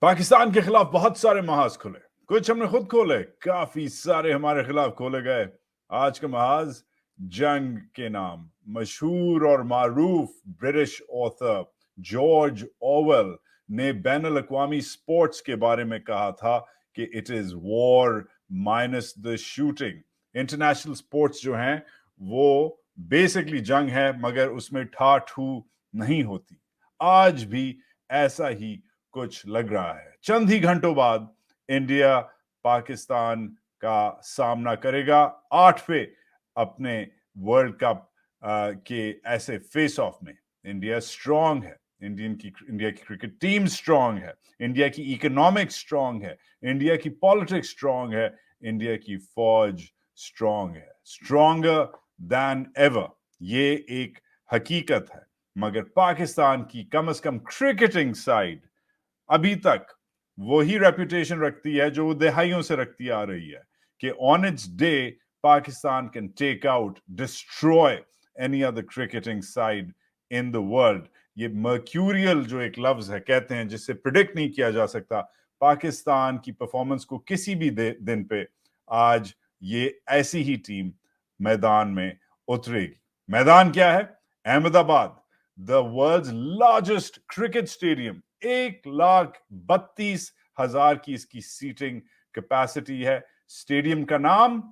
पाकिस्तान के खिलाफ बहुत सारे महाज खुले, कुछ हमने खुद खोले, काफी सारे हमारे खिलाफ खोले गए। आज का महाज जंग के नाम मशहूर और मारूफ ब्रिटिश ऑथर जॉर्ज ऑवेल ने बैनुल अक़वामी स्पोर्ट्स के बारे में कहा था कि it is war minus the shooting. International sports जो हैं वो बेसिकली जंग है, मगर उसमें ठाठू नहीं होती। आज भी ऐसा ही कुछ लग रहा है। चंद ही घंटों बाद इंडिया पाकिस्तान का सामना करेगा 8वें अपने वर्ल्ड कप के ऐसे फेस ऑफ में। इंडिया स्ट्रांग है, इंडिया की क्रिकेट टीम स्ट्रांग है, इंडिया की इकोनॉमिक्स स्ट्रांग है, इंडिया की पॉलिटिक्स स्ट्रांग है, इंडिया की फौज स्ट्रांग है, स्ट्रांगर देन एवर। ये एक हकीकत है। मगर पाकिस्तान की कम से कम क्रिकेटिंग साइड अभी तक वही रेपुटेशन रखती है जो दहाइयों से रखती आ रही है कि on its day Pakistan can take out, destroy any other cricketing side in the world. ये मर्क्यूरियल जो एक लफ्ज है कहते हैं, जिससे प्रिडिक्ट नहीं किया जा सकता पाकिस्तान की परफॉर्मेंस को किसी भी दिन पे। आज ये ऐसी ही टीम मैदान में उतरेगी। मैदान क्या है? Ahmedabad, the world's largest cricket stadium. 1,32,000 की इसकी सीटिंग कैपेसिटी है। स्टेडियम का नाम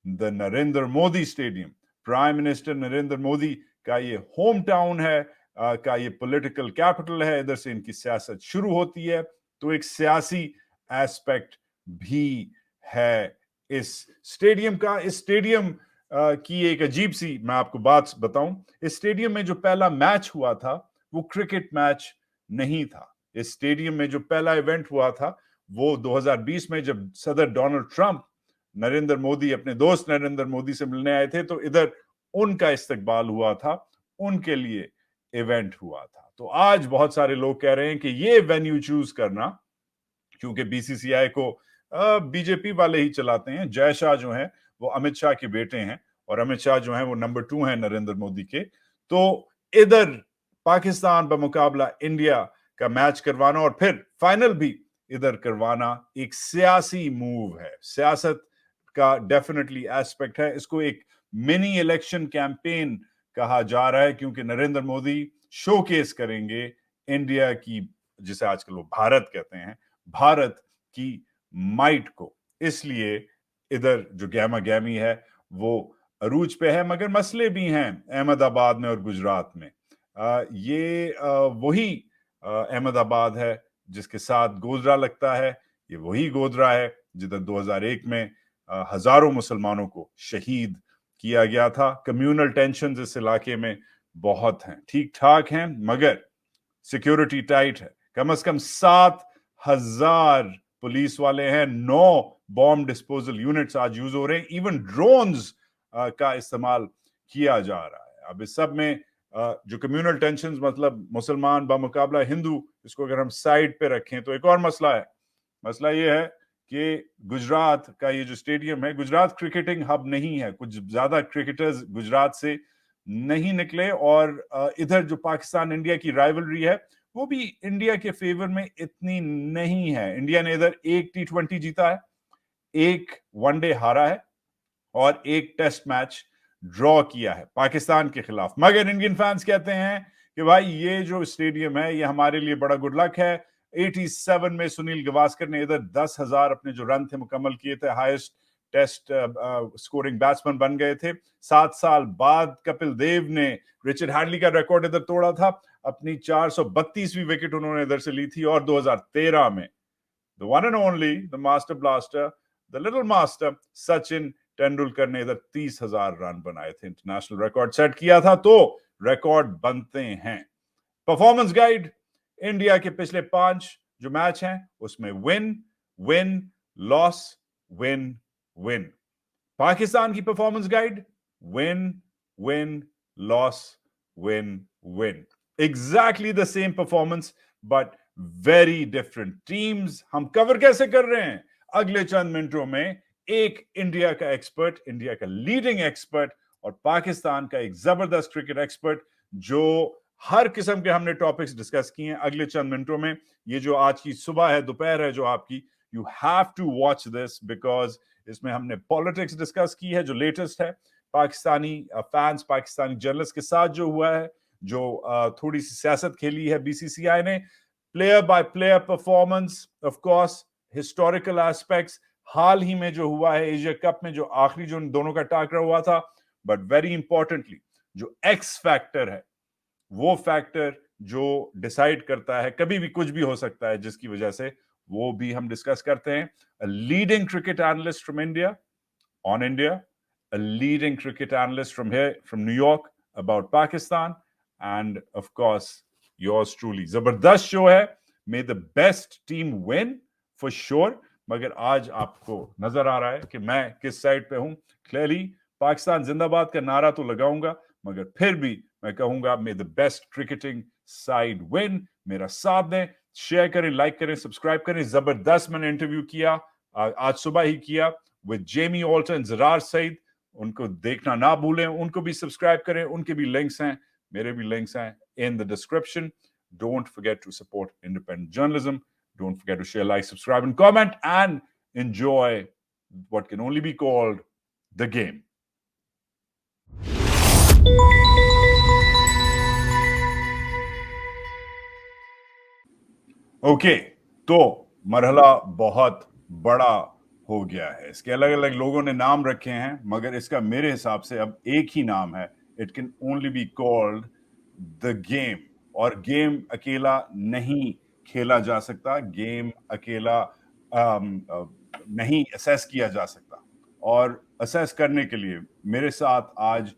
the Narendra Modi stadium. Prime minister Narendra Modi का ये होम टाउन है, का ये पॉलिटिकल कैपिटल है। इधर से इनकी सियासत शुरू होती है, तो एक सियासी एस्पेक्ट भी है इस स्टेडियम का। इस स्टेडियम की एक अजीब सी मैं आपको बात बताऊं। इस स्टेडियम में जो पहला मैच हुआ था वो क्रिकेट मैच नहीं था। इस स्टेडियम में जो पहला इवेंट हुआ था वो 2020 में, जब सदर डोनाल्ड ट्रंप नरेंद्र मोदी अपने दोस्त नरेंद्र मोदी से मिलने आए थे, तो इधर उनका इस्तकबाल हुआ था, उनके लिए इवेंट हुआ था। तो आज बहुत सारे लोग कह रहे हैं कि ये वेन्यू चूज करना, क्योंकि बीसीसीआई को बीजेपी वाले ही चलाते हैं। जय शाह जो है वो अमित शाह के बेटे हैं, और अमित शाह जो है वो नंबर 2 है नरेंद्र मोदी के। तो इधर पाकिस्तान बमुकाबला इंडिया का मैच करवाना और फिर फाइनल भी इधर करवाना एक सियासी मूव है। सियासत का डेफिनेटली एस्पेक्ट है। इसको एक मिनी इलेक्शन कैंपेन कहा जा रहा है, क्योंकि नरेंद्र मोदी शोकेस करेंगे इंडिया की, जिसे आजकल वो भारत कहते हैं, भारत की माइट को। इसलिए इधर जो गहमा गहमी है वो अरूज पे है, मगर मसले भी हैं अहमदाबाद में और गुजरात में। ये वही अहमदाबाद है जिसके साथ गोधरा लगता है। ये वही गोधरा है जिधर 2001 में हजारों मुसलमानों को शहीद किया गया था। कम्युनल टेंशन इस इलाके में बहुत हैं, ठीक ठाक हैं, मगर सिक्योरिटी टाइट है। कम से कम 7,000 पुलिस वाले हैं, 9 बॉम्ब डिस्पोजल यूनिट्स आज यूज हो रहे हैं, इवन ड्रोन्स का इस्तेमाल किया जा रहा है। अब इस सब में जो कम्युनल टेंशन, मतलब मुसलमान बमुकाबला हिंदू, इसको अगर हम साइड पे रखें तो एक और मसला है। मसला ये है कि गुजरात का ये जो स्टेडियम है, गुजरात क्रिकेटिंग हब नहीं है। कुछ ज्यादा क्रिकेटर्स गुजरात से नहीं निकले, और इधर जो पाकिस्तान इंडिया की राइवलरी है वो भी इंडिया के फेवर में इतनी नहीं है। इंडिया ने इधर 1 T20 जीता है, 1 वनडे हारा है, और 1 टेस्ट मैच ड्रॉ किया है पाकिस्तान के खिलाफ। मगर इंडियन फैंस कहते हैं कि भाई ये जो स्टेडियम है ये हमारे लिए बड़ा गुड लक है। 87 में सुनील गावस्कर ने इधर 10,000 अपने जो रन थे मुकम्मल किए थे, हाईएस्ट टेस्ट स्कोरिंग बैट्समैन बन गए थे। 7 साल बाद कपिल देव ने रिचर्ड हैडली का रिकॉर्ड इधर तोड़ा था, अपनी 432वीं विकेट उन्होंने इधर से ली थी। और 2013 में the one and only, the master blaster, the little master Sachin Tendulkar ने इधर 30,000 रन बनाए थे, इंटरनेशनल रिकॉर्ड सेट किया था। तो रिकॉर्ड बनते हैं। परफॉर्मेंस गाइड, इंडिया के पिछले 5 जो मैच हैं उसमें win win loss win win. Pakistan की performance guide, win win loss win win. Exactly the same performance but very different teams. हम कवर कैसे कर रहे हैं? अगले चंद मिनटों में एक इंडिया का एक्सपर्ट, इंडिया का लीडिंग एक्सपर्ट, और पाकिस्तान का एक जबरदस्त क्रिकेट एक्सपर्ट जो हर किस्म के हमने टॉपिक्स डिस्कस किए हैं अगले चंद मिनटों में। ये जो आज की सुबह है, दोपहर है जो आपकी, you have to watch this because इसमें हमने पॉलिटिक्स डिस्कस की है जो लेटेस्ट है, पाकिस्तानी फैंस, पाकिस्तानी जर्नलिस्ट के साथ जो हुआ है, जो थोड़ी सी सियासत खेली है बीसीसीआई ने, player by player performance, of course historical aspects, हाल ही में जो हुआ है एशिया कप में जो आखिरी जो दोनों का टाकरा हुआ था, बट वेरी इंपॉर्टेंटली जो एक्स फैक्टर है, वो फैक्टर जो डिसाइड करता है, कभी भी कुछ भी हो सकता है जिसकी वजह से, वो भी हम डिस्कस करते हैं। A leading cricket analyst from India on India, a leading cricket analyst from here, from New York, about Pakistan, and of course, yours truly. Zabardast show hai. May the best team win for sure. मगर आज आपको नजर आ रहा है कि मैं किस side पे हूं। क्लियरली पाकिस्तान जिंदाबाद का नारा तो लगाऊंगा, मगर फिर भी मैं कहूंगा मे the best cricketing side win. मेरा साथ दें, शेयर करें, लाइक करें, सब्सक्राइब करें। जबरदस्त मैंने इंटरव्यू किया आज सुबह ही किया with Jamie Alter and Zarrar Saeed, उनको देखना ना भूलें, उनको भी सब्सक्राइब करें, उनके भी लिंक्स हैं, मेरे भी लिंक्स हैं in the description. Don't forget to support independent journalism, don't forget to share, like, subscribe and comment and enjoy what can only be called the game. Okay, तो मरहला बहुत बड़ा हो गया है, इसके अलग अलग लोगों ने नाम रखे हैं, मगर इसका मेरे हिसाब से अब एक ही नाम है, it can only be called the game. और गेम अकेला नहीं खेला जा सकता, गेम अकेला नहीं असेस किया जा सकता। और असेस करने के लिए मेरे साथ आज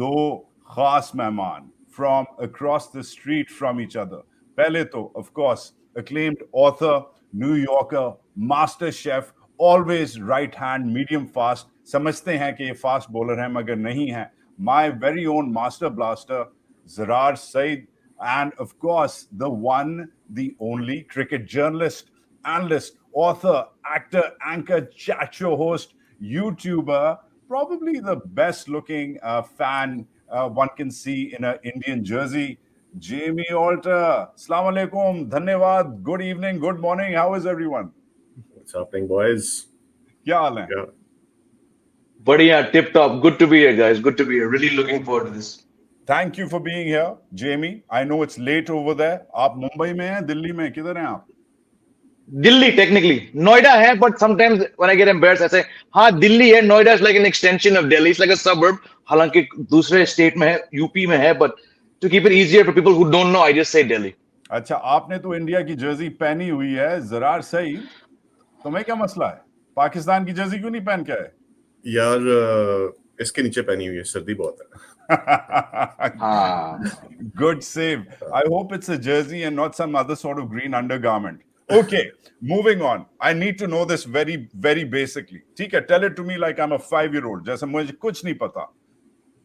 दो खास मेहमान from across the street from each other. पहले तो of course acclaimed author, New Yorker, master chef, always right hand, medium fast. समझते हैं कि ये फास्ट बॉलर हैं मगर नहीं है। My very own master blaster, Zarar Said, and of course the one, the only cricket journalist, analyst, author, actor, anchor, chat show host, YouTuber, probably the best looking fan one can see in an Indian jersey. Jamie Alter, Assalamu alaikum, dhanyawad, good evening, good morning, how is everyone? What's happening, boys? क्या हाल है? Yeah. Badhiya, tip top. Good to be here, guys. Good to be here. Really looking forward to this. Thank you for being here, Jamie. I know it's late over there. आप मुंबई में हैं, दिल्ली में, किधर हैं आप? Delhi, technically. Noida hai, but sometimes when I get embarrassed, I say, हाँ, Delhi है. Noida is like an extension of Delhi. It's like a suburb. हालांकि दूसरे स्टेट में है, यूपी में है, but to keep it easier for people who don't know, I just say Delhi. अच्छा, आपने तो इंडिया की जर्सी पहनी हुई है, ज़रार सईद, तुम्हें क्या मसला है? पाकिस्तान की जर्सी क्यों नहीं पहन के आए? यार इसके नीचे पहनी हुई है, सर्दी बहुत है। Good save. I hope it's a jersey and not some other sort of green undergarment. Okay, moving on. I need to know this very, very basically. ठीक है, tell it to me like I'm a 5-year-old. जैसे मुझे कुछ नहीं पता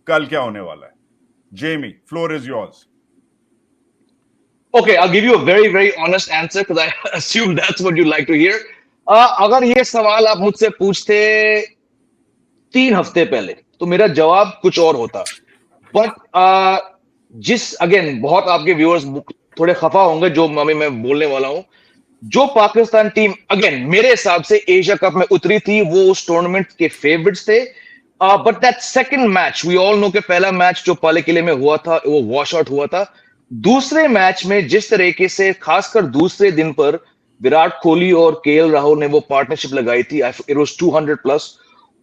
कल क्या होने वाला है। Jamie, floor is yours. Okay, I'll give you a very, very honest answer because I assume that's what you'd like to hear. अगर ये सवाल आप मुझसे पूछते 3 हफ्ते पहले तो मेरा जवाब कुछ और होता, बट अगेन बहुत आपके व्यूअर्स थोड़े खफा होंगे जो मैं बोलने वाला हूं। जो पाकिस्तान टीम अगेन मेरे हिसाब से एशिया कप में उतरी थी, वो उस टूर्नामेंट के फेवरेट्स थे, but that second match we all know के पहला मैच जो पाले किले में हुआ था वो वॉश आउट हुआ था। दूसरे मैच में जिस तरीके से खासकर दूसरे दिन पर विराट कोहली और केएल राहुल ने वो पार्टनरशिप लगाई थी, इट वाज 200 प्लस।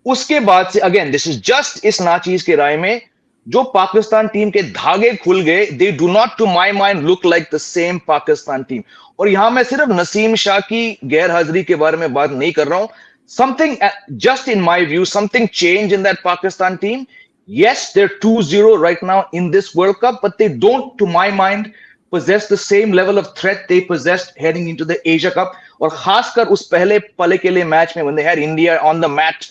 उसके बाद से अगेन दिस इज जस्ट इस नाचीज के राय में जो पाकिस्तान टीम के धागे खुल गए, they do not to my mind look like the same Pakistan team. और यहां मैं सिर्फ नसीम शाह की गैर हाजिरी के बारे में बात नहीं कर रहा हूं। Something just in my view, something change in that Pakistan team. Yes, they're 2-0 right now in this World Cup, but they don't, to my mind, possess the same level of threat they possessed heading into the Asia Cup. और खासकर उस पहले पले के लिए match में when they had India on the mat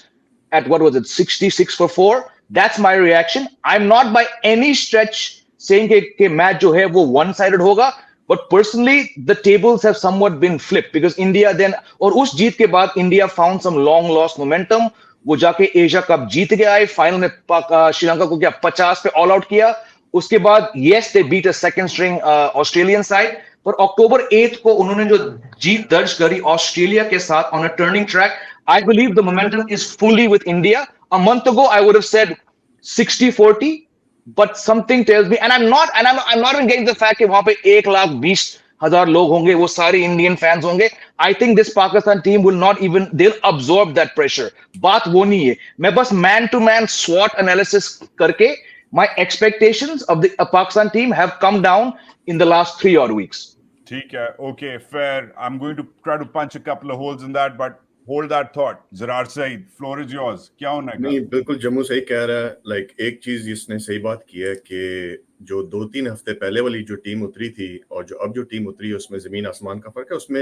at what was it 66-4, that's my reaction. I'm not by any stretch saying कि match जो है वो one-sided होगा, but personally the tables have somewhat been flipped because India then, और उस जीत के बाद India found some long lost momentum. वो जाके एशिया कप जीत के आए, फाइनल में श्रीलंका को क्या 50 पे ऑल आउट किया। उसके बाद yes they beat a second string Australian side, पर October 8th को उन्होंने जो जीत दर्ज करी ऑस्ट्रेलिया के साथ on a turning track, I believe the momentum is fully with India. A month ago I would have said 60-40, but something tells me, and I'm not even getting the fact कि वहां पे 1,20,000 लोग होंगे, वो सारे Indian fans होंगे. I think this Pakistan team will not even, they'll absorb that pressure. बात वो नहीं है. मैं बस man to man SWOT analysis करके my expectations of the Pakistan team have come down in the last 3 odd weeks. ठीक है, okay, fair. I'm going to try to punch a couple of holes in that, but hold that thought. Zirar Saeed, floor is yours. क्या होना है? नहीं, बिल्कुल जम्मू सही कह रहा है. लाइक एक चीज इसने सही बात की है कि जो 2-3 हफ्ते पहले वाली जो टीम उतरी थी और जो अब जो टीम उतरी है उसमें जमीन आसमान का फर्क है. उसमें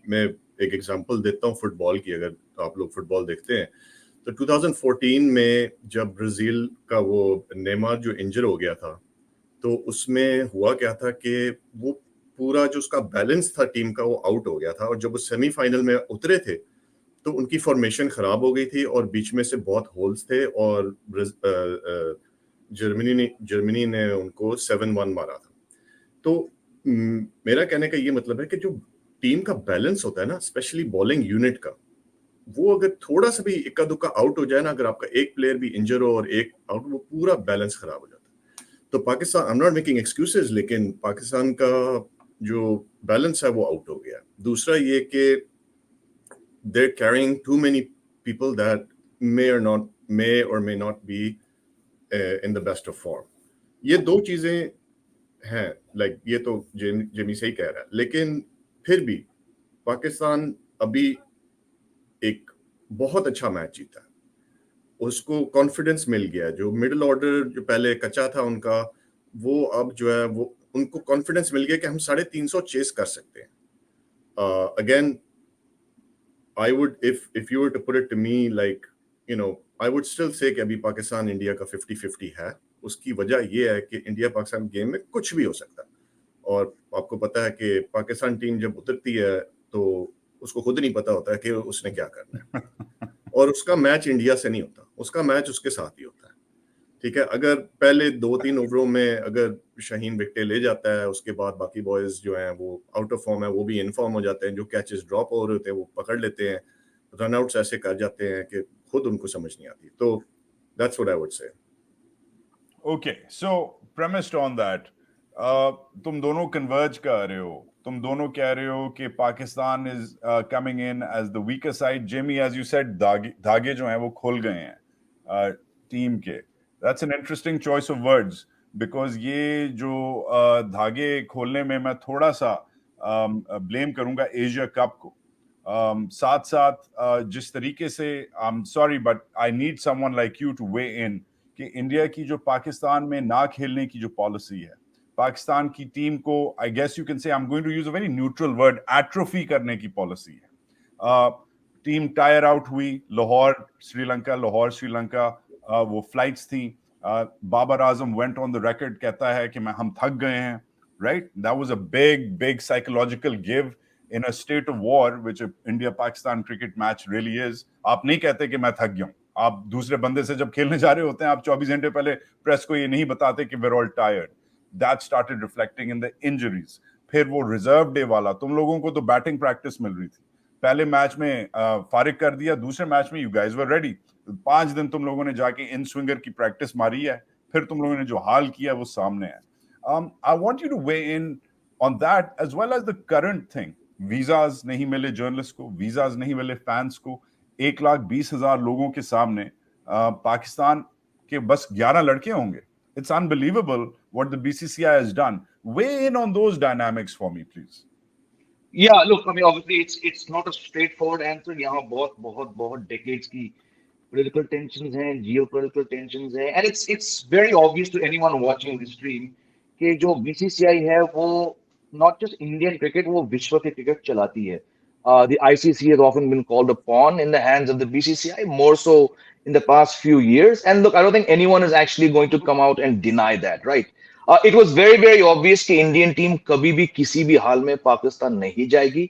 मैं एक एग्जांपल देता हूँ फुटबॉल की. अगर आप लोग फुटबॉल देखते हैं तो 2014 में जब ब्राजील का वो नेमार जो इंजर हो गया था, तो उसमें हुआ क्या था कि वो पूरा जो उसका बैलेंस था टीम का वो आउट हो गया था. और जब वो सेमीफाइनल में उतरे थे तो उनकी फॉर्मेशन खराब हो गई थी और बीच में से बहुत होल्स थे और जर्मनी ने उनको 7-1 मारा था. तो मेरा कहने का ये मतलब है कि जो टीम का बैलेंस होता है ना, स्पेशली बॉलिंग यूनिट का, वो अगर थोड़ा सा भी इक्का दुक्का आउट हो जाए ना, अगर आपका एक प्लेयर भी इंजर हो और एक आउट, वो पूरा बैलेंस खराब हो जाता है. तो Pakistan, I am not making excuses, लेकिन पाकिस्तान का जो बैलेंस है वो आउट हो गया. दूसरा ये कि they're carrying too many people that may or may not be in the best of form. ये दो चीजें हैं. लाइक ये तो जेमी सही कह रहा है, लेकिन फिर भी पाकिस्तान अभी एक बहुत अच्छा मैच जीता. उसको कॉन्फिडेंस मिल गया. जो मिडिल ऑर्डर जो पहले कच्चा था उनका, वो अब जो है वो उनको कॉन्फिडेंस मिल गया कि हम 350 चेस कर सकते हैं. Again I would, if you were to put it to me, like, you know, I would still say कि अभी पाकिस्तान इंडिया का 50-50 है. उसकी वजह ये है कि इंडिया पाकिस्तान गेम में कुछ भी हो सकता है. और आपको पता है कि पाकिस्तान टीम जब उतरती है तो उसको खुद नहीं पता होता है कि उसने क्या करना है. और उसका मैच इंडिया से नहीं होता, उसका मैच उसके साथ ही होता है. ठीक है, अगर पहले 2-3 ओवरों में अगर शाहीन विकेट ले जाता है, उसके बाद बाकी बॉयज जो हैं वो आउट ऑफ फॉर्म है, वो भी इन फॉर्म हो जाते हैं. जो कैचेस ड्रॉप हो रहे होते हैं वो पकड़ लेते हैं, रन आउट्स ऐसे कर जाते हैं कि खुद उनको समझ नहीं आती. तो that's what I would say. Okay, so premised on that, तुम दोनों कन्वर्ज कर रहे हो. तुम दोनों कह रहे हो कि Pakistan is coming in as the weaker side. Jamie, as you said, धागे जो हैं वो खुल गए हैं टीम के. That's an interesting choice of words, because ये जो धागे खोलने में मैं थोड़ा सा ब्लेम करूंगा एशिया कप को. साथ साथ जिस तरीके से, I'm sorry but I need someone like you to weigh in कि इंडिया की जो पाकिस्तान में ना खेलने की जो पॉलिसी है, पाकिस्तान की टीम को, I guess you can say, I'm going to use a very neutral word, atrophy करने की पॉलिसी है. टीम टायर आउट हुई लाहौर श्रीलंका, वो फ्लाइट्स थी. Babar Azam went on the record, कहता है कि हम थक गए हैं. Right, that was a big psychological give in a state of war, which India Pakistan cricket match really is. आप नहीं कहते कि मैं थक गया हूं. आप दूसरे बंदे से जब खेलने जा रहे होते हैं, आप 24 घंटे पहले प्रेस को ये नहीं बताते कि we are all tired. That started reflecting in the injuries. फिर वो रिजर्व डे वाला, तुम लोगों को तो बैटिंग प्रैक्टिस मिल रही थी. पहले मैच में फारिग कर दिया, दूसरे मैच में यू गाइज वर रेडी. 5 दिन तुम लोगों ने जाके इन स्विंगर की प्रैक्टिस मारी है. फिर तुम लोगों ने जो हाल किया वो सामने है. I want you to weigh in on that as well as the current thing. Visas नहीं मिले जर्नलिस्ट को, वीजाज नहीं मिले फैंस को. 1,20,000 लोगों के सामने पाकिस्तान के बस 11 लड़के होंगे. It's unbelievable what the BCCI has done. Weigh in on those dynamics for me, please. Yeah, look, I mean, obviously, it's not a straightforward answer. यहाँ बहुत decades की political tensions हैं, geopolitical tensions हैं, and it's very obvious to anyone watching this stream कि जो BCCI है वो not just Indian cricket, वो विश्व के cricket चलाती है. The ICC has often been called a pawn in the hands of the BCCI, more so in the past few years. And look, I don't think anyone is actually going to come out and deny that, right? It was very obvious कि Indian team कभी भी किसी भी हाल में पाकिस्तान नहीं जाएगी.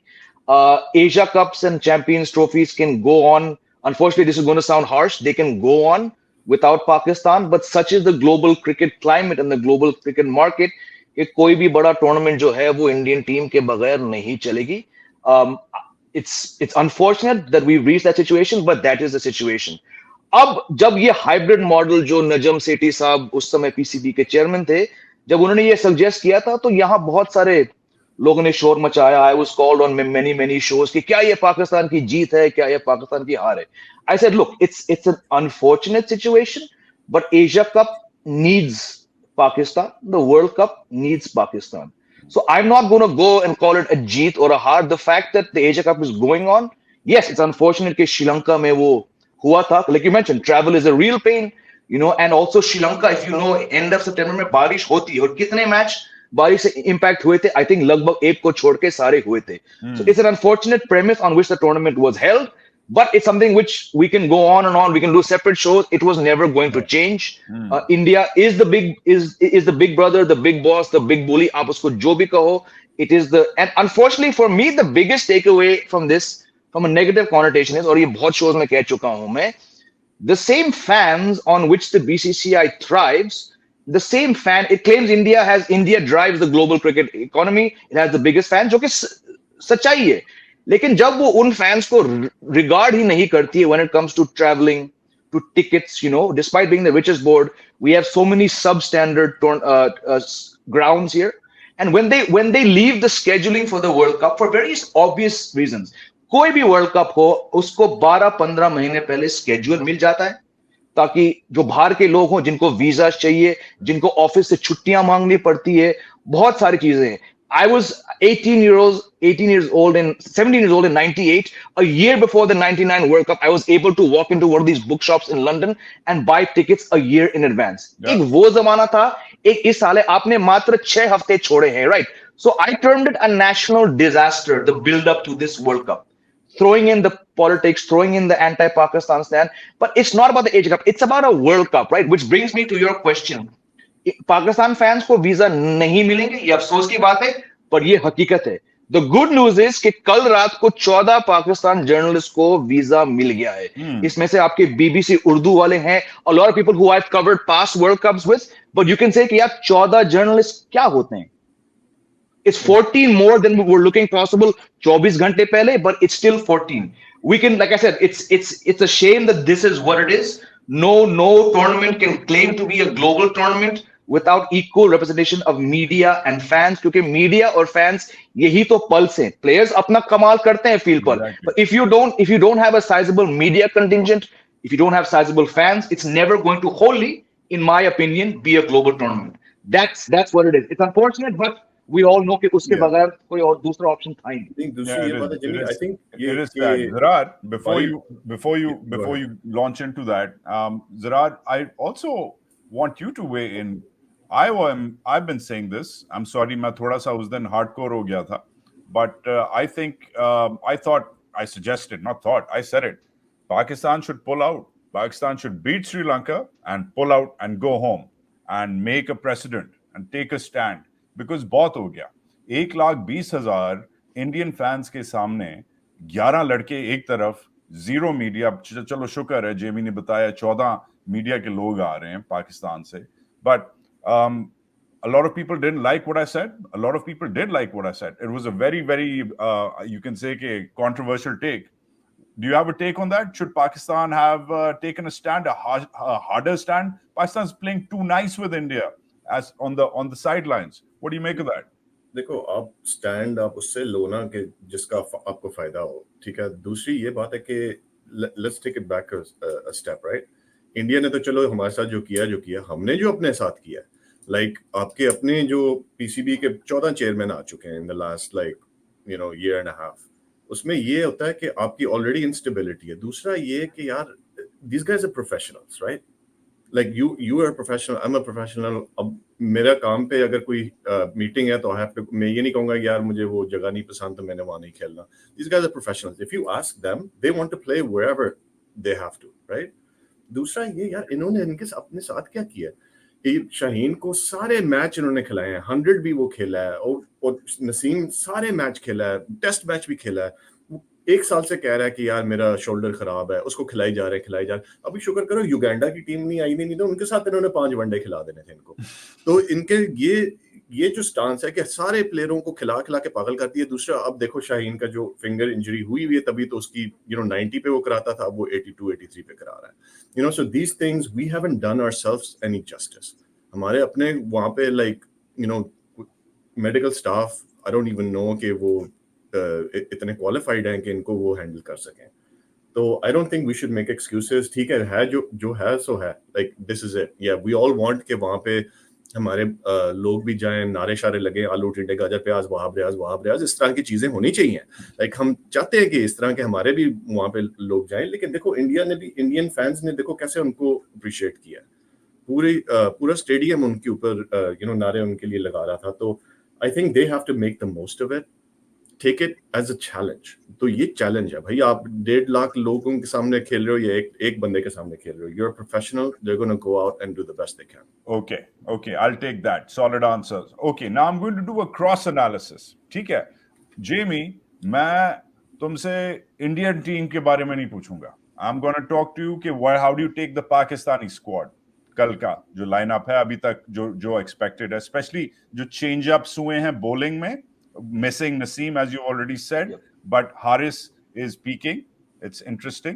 Asia Cups and Champions trophies can go on. Unfortunately, this is going to sound harsh. They can go on, without Pakistan, but such is the global cricket climate and the global cricket market कि कोई भी बड़ा tournament जो है वो Indian team के बगैर नहीं चलेगी. It's unfortunate that we've reached that situation, but that is the situation. अब जब ये हाइब्रिड मॉडल जो नजम सेठी साहब उस समय पीसीबी के चेयरमैन थे, जब उन्होंने ये सजेस्ट किया था तो यहाँ बहुत सारे लोगों ने शोर मचाया. I was called on many shows कि क्या ये पाकिस्तान की जीत है, क्या ये पाकिस्तान की हार है. I said look, it's an unfortunate situation, but Asia Cup needs Pakistan, the World Cup needs Pakistan. So I'm not going to go and call it a jeet or a har. The fact that the Asia Cup is going on, yes, it's unfortunate कि श्रीलंका में वो हुआ था. Like you mentioned, travel is a real pain, you know, and also Sri Lanka, if you know, end of September में बारिश होती है और कितने मैच बारिश से इम्पैक्ट हुए थे. आई थिंक लगभग एक को छोड़ के सारे हुए थे. So it's an unfortunate premise on which the tournament was held, but it's something which we can go on and on. We can do separate shows. It was never going to change. India is the big brother, the big boss, the big bully. आप उसको जो भी कहो, it is the, and unfortunately for me, the biggest takeaway from this, from a negative connotation is, और ये बहुत shows में कह चुका हूं मैं, the same fans on which the BCCI thrives, the same fan, it claims India drives the global cricket economy. It has the biggest fans, जो कि सच्चाई है. लेकिन जब वो उन फैंस को रिगार्ड ही नहीं करती है when it comes to traveling, to tickets, you know, despite being the richest board, we have so many substandard grounds here. And when they leave the scheduling for the World Cup for very obvious reasons, कोई भी world cup हो उसको 12-15 महीने पहले schedule मिल जाता है ताकि जो बाहर के लोग हों, जिनको वीजा चाहिए, जिनको ऑफिस से छुट्टियां मांगनी पड़ती है, बहुत सारी चीजें हैं. I was 17 years old in 98. A year before the 99 World Cup, I was able to walk into one of these bookshops in London and buy tickets a year in advance. एक वो जमाना था, एक इस साल है. आपने मात्र 6 हफ्ते छोड़े हैं, right? So I termed it a national disaster, the build up to this World Cup. Throwing in the politics, throwing in the anti-Pakistan stand. But it's not about the Asia Cup. It's about a World Cup, right? Which brings me to your question. Pakistan fans को visa नहीं मिलेंगे, ये अफसोस की बात है, पर ये हकीकत है. द गुड न्यूज इज कि कल रात को 14 पाकिस्तान जर्नलिस्ट को वीजा मिल गया है. इसमें से आपके बीबीसी उर्दू वाले हैं, a lot of people who I've covered past World Cups with, but you can say कि यार 14 जर्नलिस्ट क्या होते हैं. It's 14 more than we were looking possible 24 घंटे पहले, but it's still 14. We can, like I said, it's a shame that this is what it is. No tournament can claim to be a global tournament without equal representation of media and fans, क्योंकि media और fans यही तो pulse हैं. Players अपना कमाल करते हैं field पर, but if you don't have a sizable media contingent, if you don't have sizable fans, it's never going to wholly, in my opinion, be a global tournament. That's what it is. It's unfortunate, but we all know कि उसके बगैर कोई और दूसरा option था ही नहीं. I think it is that. Ziraat, before you launch into that, Ziraat, I also want you to weigh in. I've been saying this. I'm sorry, मैं थोड़ा सा उस दिन hardcore हो गया था, but I think I suggested, not thought, I said it. Pakistan should pull out. Pakistan should beat Sri Lanka and pull out and go home and make a precedent and take a stand. Because बहुत हो गया. 1,20,000 Indian fans के सामने 11 लड़के एक तरफ, 0 media. चलो शुक्र है जेमी ने बताया 14 मीडिया के लोग आ रहे हैं पाकिस्तान से. But a lot of people didn't like what I said. A lot of people did like what I said. It was a very, very, you can say, controversial take. Do you have a take on that? Should Pakistan have taken a stand, a harder stand? Pakistan's playing too nice with India as on the sidelines. What do you make of that? देखो, आप stand आप उससे लो ना कि जिसका आपको फायदा हो, ठीक है. दूसरी ये बात है कि let's take it back a step, right. India ने तो चलो हमारे साथ जो किया, हमने जो अपने साथ किया, लाइक आपके अपने जो पीसीबी के 14 चेयरमैन आ चुके हैं in the last year and a half. उसमें ये होता है कि आपकी ऑलरेडी इंस्टेबिलिटी है. दूसरा ये कि यार these guys are professionals, right? Like you are a professional, I'm a professional. अब मेरा काम पे अगर कोई मीटिंग है तो I have to, मैं ये नहीं कहूँगा यार मुझे वो जगह नहीं पसंद तो मैंने वहाँ नहीं खेलना. These guys are professionals. If you ask them, they want to play wherever they have to, right? दूसरा ये यार इन्होंने इनके अपने साथ क्या किया. शाहीन को सारे मैच इन्होंने खिलाए हैं, 100 भी वो खेला है, और नसीम सारे मैच खेला है, टेस्ट मैच भी खेला है. एक साल से कह रहा है कि यार मेरा शोल्डर खराब है, उसको खिलाई जा रहे हैं। अभी शुक्र करो युगांडा की टीम नहीं आई, नहीं तो उनके साथ इन्होंने 5 वनडे खिला देने थे इनको। तो इनके ये जो स्टांस है कि सारे प्लेयरों को खिला खिला के पागल करती है। दूसरा, अब देखो शाहीन का जो फिंगर इंजरी हुई है, तभी तो उसकी 90 पे वो कराता था, अब वो 82 83 पे करा रहा है। So these things we haven't done ourselves any justice. हमारे अपने वहां पे medical staff, I don't even know कि वो इतने क्वालिफाइड हैं कि इनको वो हैंडल कर सकें। तो I don't think we should make excuses. ठीक है जो है सो है, लाइक दिस इज इट। या वी ऑल वांट के वहां पे हमारे लोग भी जाएं, नारे शारे लगे, आलू टिंडे गाजर प्याज वहाब रियाज, इस तरह की चीजें होनी चाहिए। लाइक हम चाहते हैं कि इस तरह के हमारे भी वहां पे लोग जाएं। लेकिन देखो इंडियन फैंस ने देखो कैसे उनको अप्रिशिएट किया, पूरा स्टेडियम उनके ऊपर नारे उनके लिए लगा रहा था। तो I think they have to make the most of it, take it as a challenge. तो ये चैलेंज है भाई, आप 1.5 लाख लोगों के सामने खेल रहे हो या एक बंदे के सामने खेल रहे हो। You're a professional, they're going to go out and do the best they can. Okay, I'll take that. Solid answers. Okay, now I'm going to do a cross analysis. ठीक है जेमी, मैं तुमसे इंडियन टीम के बारे में नहीं पूछूंगा। I'm going to talk to you कि how do you take the Pakistani squad? कल का जो लाइनअप है अभी तक जो एक्सपेक्टेड है, स्पेशली जो चेंज अप्स हुए हैं बॉलिंग में, missing Naseem as you already said, but Haris is peaking. It's interesting.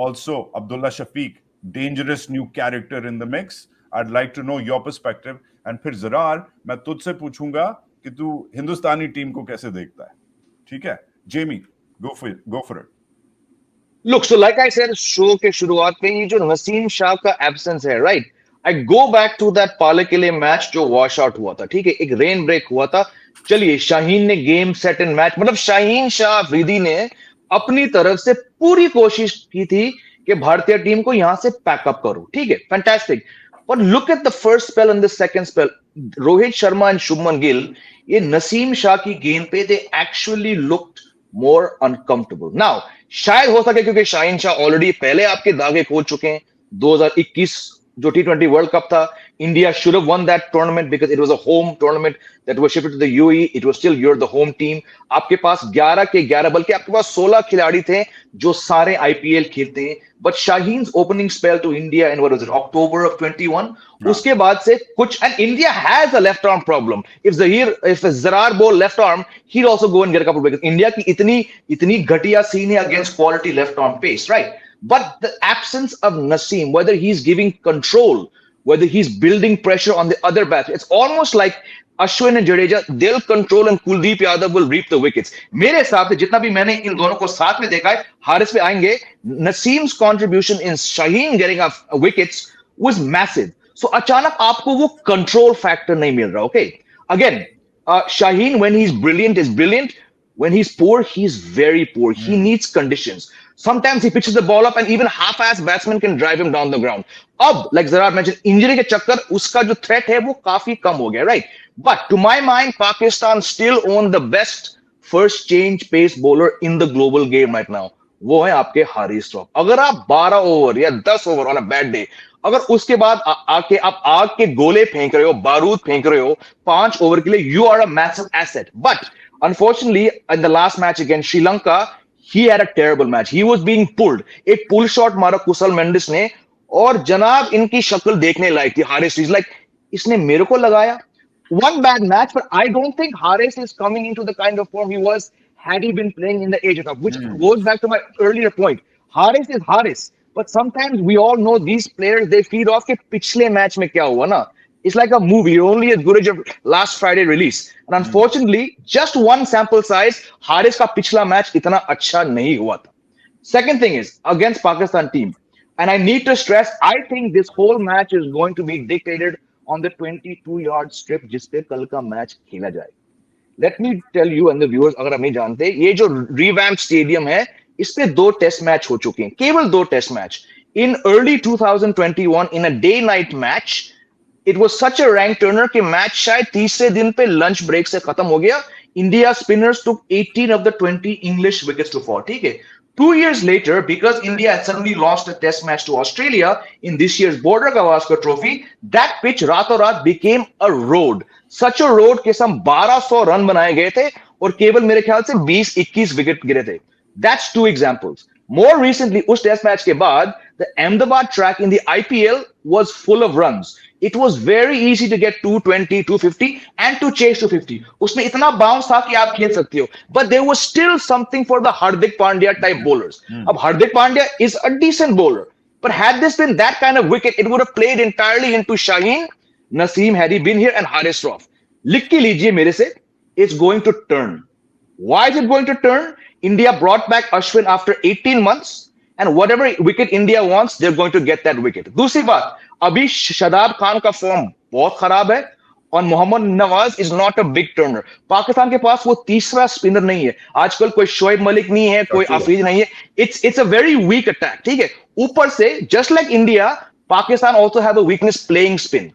Also Abdullah Shafiq, dangerous new character in the mix. I'd like to know your perspective. And फिर ज़रार मैं तुझसे पूछूंगा कि तू हिंदुस्तानी team को कैसे देखता है। ठीक है Jamie, go for it. Look, so like I said, show के शुरुआत में ये जो नसीम शाह का एब्सेंस है, right, I go back to that पाले के लिए मैच जो वॉश आउट हुआ था। ठीक है, एक रेन ब्रेक हुआ था। चलिए, शाहीन ने गेम सेट एंड मैच, मतलब शाहीन शाह अफरीदी ने अपनी तरफ से पूरी कोशिश की थी कि भारतीय टीम को यहां से पैकअप करो। ठीक है, फैंटास्टिक। पर look at the first spell and the second spell, Rohit Sharma and Shubman Gill, ये नसीम शाह की गेंद पे they actually looked more uncomfortable. Now शायद हो सके क्योंकि शाहीन शाह ऑलरेडी पहले आपके दागे खोल चुके हैं। 2021 जो T20 वर्ल्ड कप था, India should have won that tournament because it was a home tournament that was shifted to the UAE. It was still you're the home team. आपके पास 11 के 11, बल्कि आपके पास 16 खिलाड़ी थे जो सारे IPL खेलते हैं। But Shaheen's opening spell to India in what was it, October of 21? उसके बाद से कुछ, and India has a left arm problem. If Zarar bowl left arm, he'll also go and get a couple of wickets. India की इतनी घटिया scene है against quality left arm pace, right? But the absence of Naseem, whether he's giving control, whether he's building pressure on the other batsmen, it's almost like Ashwin and Jadeja, they'll control and Kuldeep Yadav will reap the wickets. मेरे हिसाब से जितना भी मैंने इन दोनों को साथ में देखा है, हारिस पे आएंगे, Naseem's contribution in Shaheen getting wickets was massive. So अचानक आपको वो control factor नहीं मिल रहा, okay? Again, Shaheen when he's brilliant is brilliant. When he's poor, he's very poor. He needs conditions. Sometimes he pitches the ball up and even half-ass batsmen can drive him down the ground. अब, like Zarar mentioned, injury के चक्कर उसका जो threat है वो काफी कम हो गया, right? But to my mind, Pakistan still own the best first change pace bowler in the global game right now. वो है आपके हारिस रॉफ। अगर आप 12 ओवर या 10 over on a bad day, अगर उसके बाद आके आप आग के गोले फेंक रहे हो, बारूद फेंक रहे हो 5 ओवर के लिए, you are a massive asset. But unfortunately, in the last match against Sri Lanka, he had a terrible match. He was being pulled. एक pull shot मारा कुशल मेंडिस ने, और जनाब इनकी शक्ल देखने लायक थी। हारिस इज लाइक, इसने मेरे को लगाया। One bad match, but I don't think Haris is coming into the kind of form he was had he been playing in the Asia Cup, which goes back to my earlier point. Haris is Haris, but sometimes we all know these players, they feed off के पिछले match में क्या हुआ ना। It's like a movie. You're only as good as your last Friday release. And unfortunately, just one sample size, Haris का पिछला match इतना अच्छा नहीं हुआ था. Second thing is, against Pakistan team, and I need to stress, I think this whole match is going to be dictated on the 22-yard strip जिस पे कल का मैच खेला जाए. Let me tell you and the viewers, अगर आप नहीं जानते, ये जो revamp stadium है, इस पे 2 टेस्ट मैच हो चुके हैं, केवल 2 test match. In early 2021, in a day-night match, it was such a rank turner कि मैच शायद तीसरे दिन पे लंच ब्रेक से खत्म हो गया. India spinners took 18 of the 20 English wickets to fall. ठीक है. 2 years later, because India had suddenly lost a test match to Australia in this year's Border Gavaskar Trophy, that pitch रातों रात became a road. Such a road कि some 1200 run बनाए गए थे और केवल मेरे ख्याल से 20-21 विकेट गिरे थे. That's two examples. More recently, उस टेस्ट मैच के बाद, the Ahmedabad track in the IPL was full of runs. It was very easy to get 220, 250 and to chase 250. उसमें इतना बाउंस था कि आप खेल सकते हो. But there was still something for the Hardik Pandya type bowlers. अब Hardik Pandya is a decent bowler. But had this been that kind of wicket, it would have played entirely into Shaheen, Naseem had he been here, and Haris Rauf. लिख के लीजिए मेरे से, it's going to turn. Why is it going to turn? India brought back Ashwin after 18 months, and whatever wicket India wants, they're going to get that wicket. दूसरी बात, अभी शादाब खान का form बहुत खराब है, और Mohammad Nawaz is not a big turner. Pakistan के पास वो तीसरा स्पिनर नहीं है आजकल. कोई शोएब मलिक नहीं है, कोई आफरीज नहीं है. It's a very weak attack. ठीक है, ऊपर से just like India, Pakistan also have a weakness playing spin.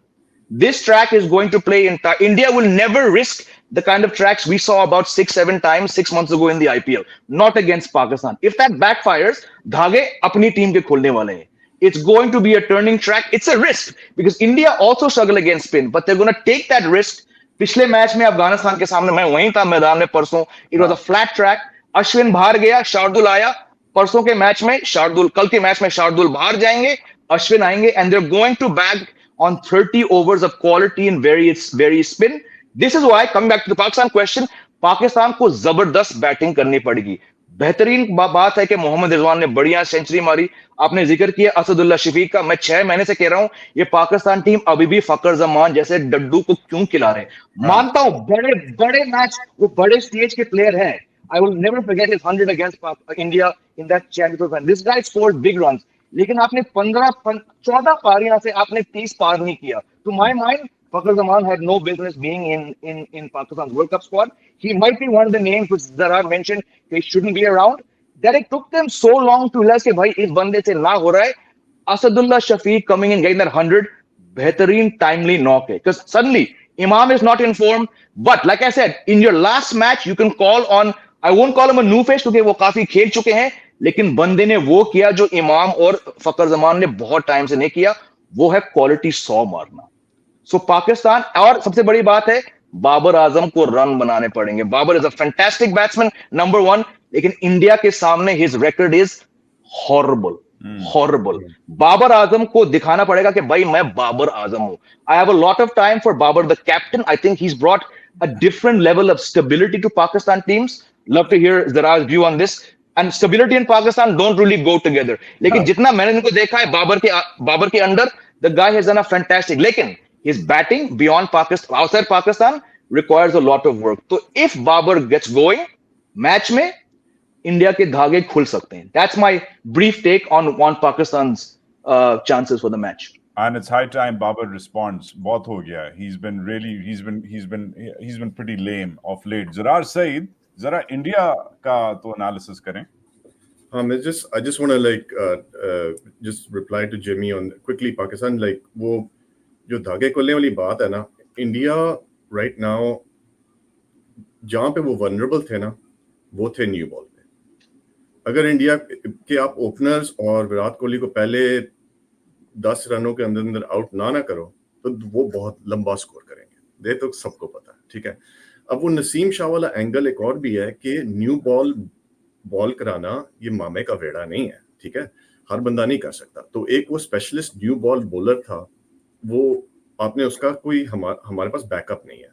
This track is going to play in. India will never risk the kind of tracks we saw about 6-7 times 6 months ago in the IPL. Not against Pakistan. If that backfires, धागे अपनी team के खुलने वाले हैं. It's going to be a turning track. It's a risk because India also struggle against spin, but they're going to take that risk. पिछले match में अफगानिस्तान के सामने मैं वहीं था मैदान में परसों. It was a flat track. Ashwin बाहर गया, शार्दुल आया. परसों के मैच में शार्दुल, कल के मैच में शार्दुल बाहर जाएंगे, अश्विन आएंगे, and they're going to bag on 30 overs of quality and very spin. This is why, coming back to the Pakistan question, Pakistan को जबरदस्त बैटिंग करनी पड़ेगी. बेहतरीन बात है कि मोहम्मद रिजवान ने बढ़िया सेंचुरी मारी. आपने जिक्र किया असदुल्ला शफीक का. मैं 6 महीने से कह रहा हूं ये पाकिस्तान टीम अभी भी फकर जमान जैसे डड्डू को क्यों खिला रहे. मानता हूं बड़े बड़े मैच, वो बड़े स्टेज के प्लेयर हैं. I will never forget his 100 against India in that championship run. This guy scored big runs. लेकिन आपने 14 पारियां से आपने 30 पार नहीं किया. To my mind, Fakhar Zaman had no business being in Pakistan's World Cup squad. He might be one of the names which Zara mentioned he shouldn't be around. That it took them so long to realize कि भाई इस बंदे से ना हो रहा है. Asadullah Shafiq coming in getting that 100, बेहतरीन timely knock है. Because suddenly Imam is not informed. But like I said, in your last match you can call on. I won't call him a new face क्योंकि वो काफी खेल चुके हैं. लेकिन बंदे ने वो किया जो इमाम और फकर जमान ने बहुत टाइम से नहीं किया, वो है क्वालिटी 100 मारना. सो पाकिस्तान, और सबसे बड़ी बात है बाबर आजम को रन बनाने पड़ेंगे. Babar is a fantastic batsman, number 1, लेकिन इंडिया के सामने his record is horrible. Babar Azam को दिखाना पड़ेगा कि भाई मैं बाबर आजम हूं. I have a lot of time for Babar the captain. I think he is brought a different level of stability to Pakistan teams. Love to hear Zara's view on this. And stability in Pakistan don't really go together. लेकिन जितना मैंने इनको देखा है बाबर के under, the guy has done a fantastic. लेकिन his batting beyond Pakistan, outside Pakistan, requires a lot of work. तो if Babar gets going, match में इंडिया के धागे खुल सकते हैं. That's my brief take on Pakistan's chances for the match. And it's high time Babar responds. बहुत हो गया. He's been pretty lame of late. Zarar Saeed, जरा इंडिया का तो एनालिसिस करें. हाँ, मैं I just want to like just reply to Jimmy on quickly Pakistan, like वो जो धागे खोलने वाली बात है ना, इंडिया right now जहाँ पे वो vulnerable थे ना, वो थे न्यू बॉल पे. अगर इंडिया के आप ओपनर्स और विराट कोहली को पहले 10 रनों के अंदर आउट ना करो तो वो बहुत लंबा स्कोर करेंगे. ये तो सबको पता है. ठीक है, अब वो नसीम शाह वाला एंगल एक और भी है कि न्यू बॉल कराना ये मामे का वेड़ा नहीं है. ठीक है, हर बंदा नहीं कर सकता. तो एक वो स्पेशलिस्ट न्यू बॉल बॉलर था, वो आपने उसका कोई हमारे पास बैकअप नहीं है.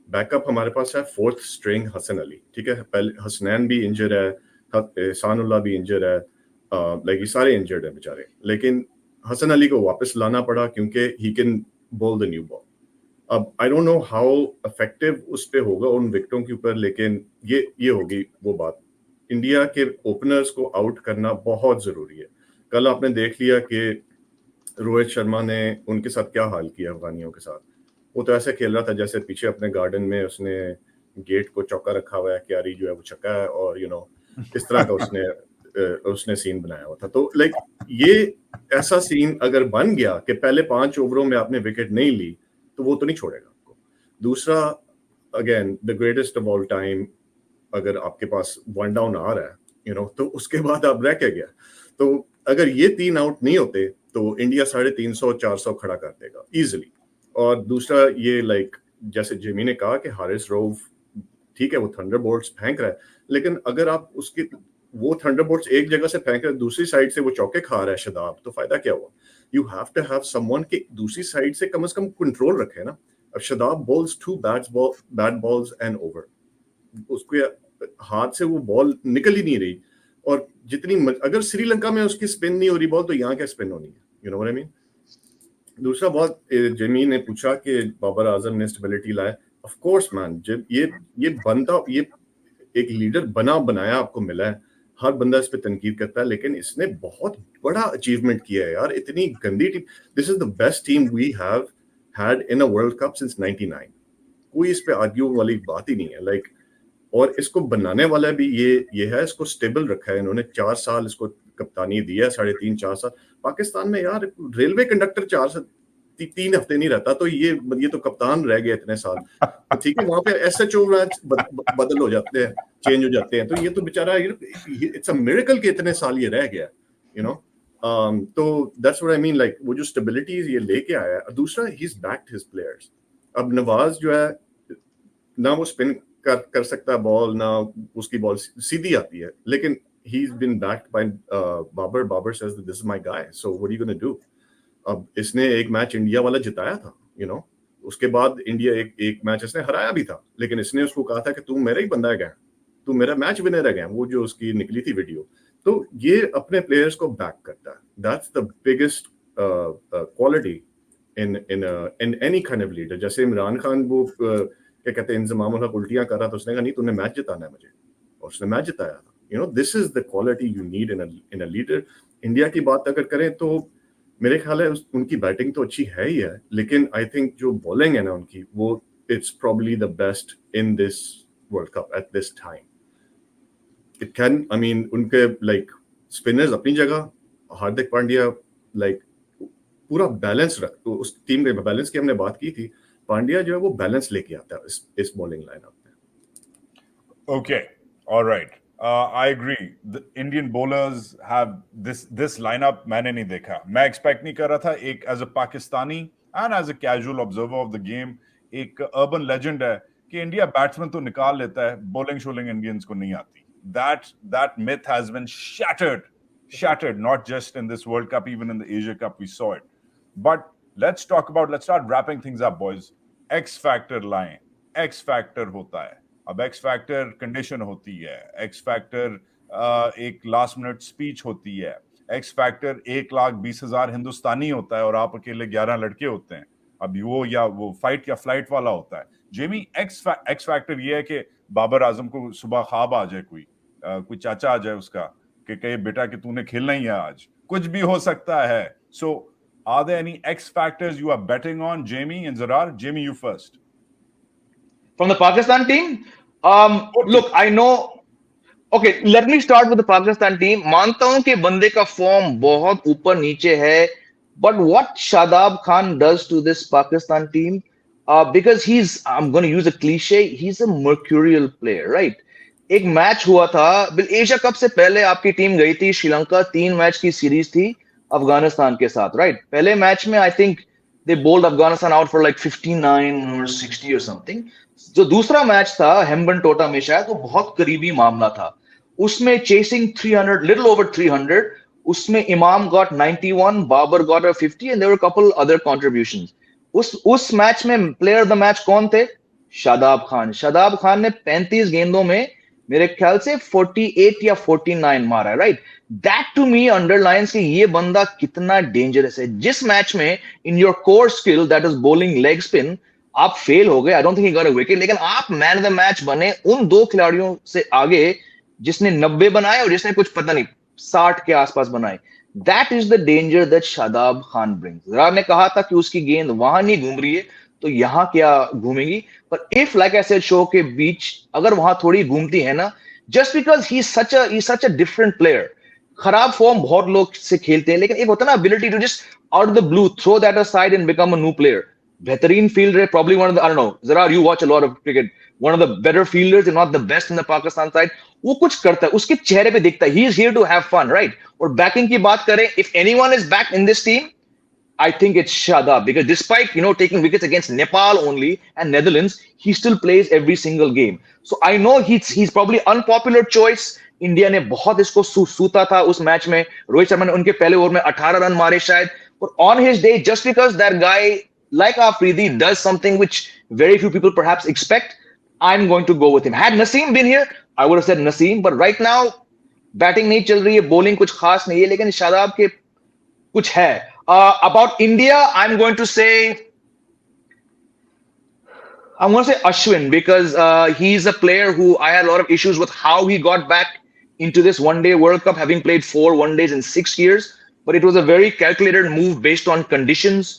बैकअप हमारे पास है 4th स्ट्रिंग हसन अली. ठीक है, पहले हसनैन भी इंजर्ड है, एहसानुल्लाह भी इंजर्ड है, लाइक ये सारे इंजर्ड है बेचारे. लेकिन हसन अली को वापस लाना पड़ा क्योंकि he can bowl the new ball. अब I don't know how effective उस पे होगा उन विकेटों के ऊपर, लेकिन ये होगी वो बात. इंडिया के ओपनर्स को आउट करना बहुत जरूरी है. कल आपने देख लिया कि रोहित शर्मा ने उनके साथ क्या हाल किया अफगानियों के साथ. वो तो ऐसे खेल रहा था जैसे पीछे अपने गार्डन में उसने गेट को चौका रखा हुआ है, क्यारी जो है वो छक्का है, और इस तरह का उसने सीन बनाया हुआ था. तो लाइक ये ऐसा सीन अगर बन गया कि पहले 5 ओवरों में आपने विकेट नहीं ली तो वो तो नहीं छोड़ेगा आपको. दूसरा, again the greatest of all time, अगर आपके पास 1 डाउन आ रहा है तो उसके बाद आप रह के गया. तो अगर ये 3 आउट नहीं होते तो इंडिया 350-400 खड़ा कर देगा इजीली. और दूसरा ये लाइक जैसे जिमी ने कहा कि हारिस रऊफ ठीक है वो थंडरबोल्ट्स फेंक रहा है, लेकिन अगर आप उसकी वो थंडरबोल्ट्स एक जगह से फेंक रहे हैं, दूसरी साइड से वो चौके खा रहा है शादाब, तो फायदा क्या हुआ? You have to have someone के दूसरी साइड से कम कंट्रोल रखे ना। अब Shadab balls 2 bad balls and over, उसके हाथ से वो बॉल निकल ही नहीं रही, और जितनी अगर श्रीलंका में उसकी स्पिन नहीं हो रही बॉल, तो यहाँ क्या स्पिन होनी है? You know what I mean. दूसरा बात जेमी ने पूछा कि बाबर आजम ने स्टेबिलिटी लाया, ऑफ कोर्स मैन, जब ये बंदा, ये एक लीडर बनाया आपको मिला है, हर बंदा इस पे तनकीद करता है, लेकिन इसने बहुत बड़ा अचीवमेंट किया है यार। इतनी गंदी team, this is the best team we have had in a World Cup since 99, कोई इस पे आर्ग्यू वाली बात ही नहीं है। लाइक और इसको बनाने वाला भी ये है, इसको स्टेबल रखा है इन्होंने, 4 साल इसको कप्तानी दी है, 3.5-4 साल। पाकिस्तान में यार रेलवे कंडक्टर 3 हफ्ते नहीं रहता, तो ये तो कप्तान रह गया इतने साल, तो ठीक है वहां पे SHO बदल हो जाते हैं, चेंज हो जाते हैं, तो ये तो बेचारा इट्स अ मिरेकल कि इतने साल ये रह गया, यू नो। तो that's what I mean, like वो जो स्टेबिलिटी ये लेके आया है। दूसरा, he is backed his players. अब नवाज जो है ना वो स्पिन कर सकता है बॉल, ना उसकी बॉल सीधी आती है, लेकिन he's been backed by Babar says that this is my guy, so what are you going to do? अब इसने एक मैच इंडिया वाला जिताया था, you know, उसके बाद इंडिया एक मैच इसने हराया भी था, लेकिन इसने उसको कहा था कि तू मेरा ही बंदा है, तू मेरा मैच विनर है, वो जो उसकी निकली थी वीडियो। तो ये अपने प्लेयर्स को बैक करता है, that's the biggest quality in any kind of leader. जैसे इमरान खान वो क्या कहते हैं, इंजमाम उल हक उल्टियां कर रहा था, उसने कहा नहीं तूने मैच जिताना है मुझे, और उसने मैच जिताया था। You know, this is the quality you need in a leader. India की बात अगर करें तो मेरे ख्याल है उनकी बैटिंग तो अच्छी है ही है, लेकिन आई थिंक जो बॉलिंग है ना उनकी, वो it's probably the best in this world cup at this time. It can, I mean, उनके लाइक स्पिनर्स अपनी जगह, हार्दिक पांड्या लाइक पूरा बैलेंस रख, उस टीम के बैलेंस की हमने बात की थी, पांड्या जो है वो बैलेंस लेके आता है इस बॉलिंग लाइनअप में। Okay, all right. I agree. The Indian bowlers have this lineup मैंने नहीं देखा, मैं expect नहीं कर रहा था। एक as a Pakistani and as a casual observer of the game, एक urban legend है कि इंडिया बैट्समैन तो निकाल लेता है, bowling शोलिंग इंडियंस को नहीं आती। That myth has been shattered, not just in this World Cup, even in the Asia Cup we saw it. But let's start wrapping things up, boys. X factor लाएं, X factor होता है। अब x factor condition होती है, x factor एक last minute speech होती है, x factor 1,20,000 हिंदुस्तानी होता है और आप अकेले 11 लड़के होते हैं। अब वो फाइट या फ्लाइट वाला होता है। जेमी, एक्स फैक्टर ये है कि बाबर आजम को सुबह ख्वाब आ जाए, कोई चाचा आ जाए उसका कि कहे बेटा कि तूने खेलना ही है आज, कुछ भी हो सकता है। So are there any X factors you are betting on, Jamie and Zarar? Jamie, you first. From the Pakistan team, look, I know. Okay, let me start with the Pakistan team. मानता हूं कि बंदे का फॉर्म बहुत ऊपर नीचे है, but what Shadab Khan does to this Pakistan team, because I'm going to use a cliche, he's a mercurial player, right? एक मैच हुआ था एशिया कप से पहले, आपकी टीम गई थी श्रीलंका, 3 मैच की सीरीज थी अफगानिस्तान के साथ, राइट? पहले मैच में I think they bowled Afghanistan out for like 59 or 60 or something. जो दूसरा मैच था हेम्बन टोटा में, शायद वो बहुत करीबी मामला था, उसमें चेसिंग 300, little over 300, उसमें इमाम got 91, Babar got a 50 and there were a couple other contributions. उस मैच में प्लेयर ऑफ द मैच कौन थे? शादाब खान ने 35 गेंदों में मेरे ख्याल से 48 या 49 मारा है, right? That to me underlines कि ये बंदा कितना डेंजरस है। जिस मैच में in your core skill that is bowling leg spin आप फेल हो गए, I don't think he got a wicket, लेकिन आप मैन ऑफ द मैच बने उन 2 खिलाड़ियों से आगे जिसने 90 बनाए और जिसने कुछ पता नहीं 60 के आसपास बनाए। That is the danger that Shadab Khan brings. जरा ने कहा था कि उसकी गेंद वहां नहीं घूम रही है तो यहां क्या घूमेगी, पर if like I said show के बीच अगर वहां थोड़ी घूमती है ना, just because he such a different player. खराब फॉर्म बहुत लोग से खेलते हैं, लेकिन एक होता है ना ability to just out of the blue throw that aside and become a new player. बेहतरीन फील्डर है, probably one of the, I don't know, Zara you watch a lot of cricket, one of the better fielders, not the best in the Pakistan side. वो कुछ करता है, उसके चेहरे पे दिखता है, he is here to have fun, right? और बैकिंग की बात करें, if anyone is back in this team, I think it's Shadab because despite taking wickets against Nepal only and Netherlands, he still plays every single game. So I know he's probably unpopular choice. India ने बहुत इसको सूता था उस match में. रोहित शर्मा ने उनके पहले ओवर में 18 रन मारे शायद. But on his day, just because that guy like Afridi does something which very few people perhaps expect, I'm going to go with him. Had Naseem been here, I would have said Naseem. But right now, batting नहीं चल रही है, bowling कुछ खास नहीं है, लेकिन शादाब के कुछ है. About India, I'm going to say Ashwin because he's a player who I had a lot of issues with how he got back into this one-day World Cup, having played 4 one-days in 6 years. But it was a very calculated move based on conditions.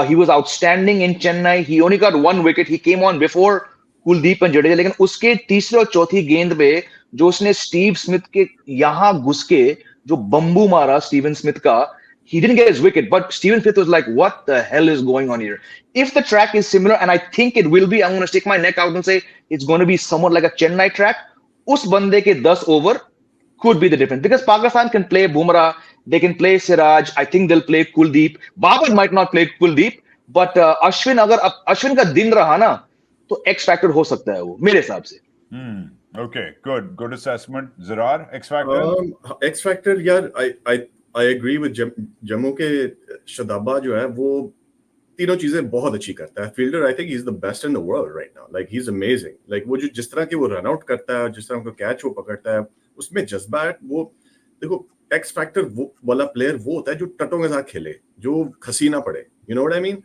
He was outstanding in Chennai. He only got 1 wicket. He came on before Kuldeep and Jadeja, लेकिन उसके तीसरे और चौथी गेंद पे जो उसने Steve Smith के यहां घुस के जो बम्बू मारा स्टीवन स्मिथ का, he didn't get his wicket, but Steven Smith was like, what the hell is going on here? If the track is similar, and I think it will be, I'm going to stick my neck out and say it's going to be somewhat like a Chennai track, us bande ke 10 over could be the difference. Because Pakistan can play Bumrah, they can play Siraj, I think they'll play Kuldeep. Babar might not play Kuldeep, but Ashwin, agar Ashwin ka din raha na, to X factor ho sakta hai wo, mere hisab se. Okay, good assessment. Zirar, X factor? X factor, yaar, I agree with Jammu के शदाबा जो है वो तीनों चीजें बहुत अच्छी करता है. Fielder I think he's the best in the world right now. Like he's amazing. Like वो जो जिस तरह के वो रन आउट करता है, जिस तरह का कैच वो पकड़ता है, उसमें जज्बा है. वो देखो X factor वो वाला प्लेयर वो होता है जो टटों के साथ खेले, जो खसी ना पड़े. You know what I mean?